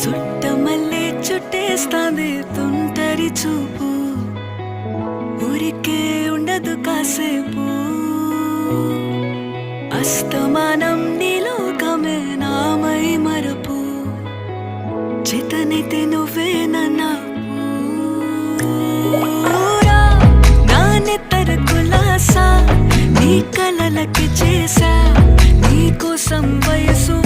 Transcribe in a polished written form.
చుట్టమల్లే చుట్టేస్తాంది తుంటరి చూపు, ఊరికే ఉండదు కాసేపు. అస్తమానం నీలోకమే నామై మరపు, చేతనైతే నువ్వే నన్నా నా నెత్తర కులాసా నీ కలలకి చేసా, నీ కోసం వయసు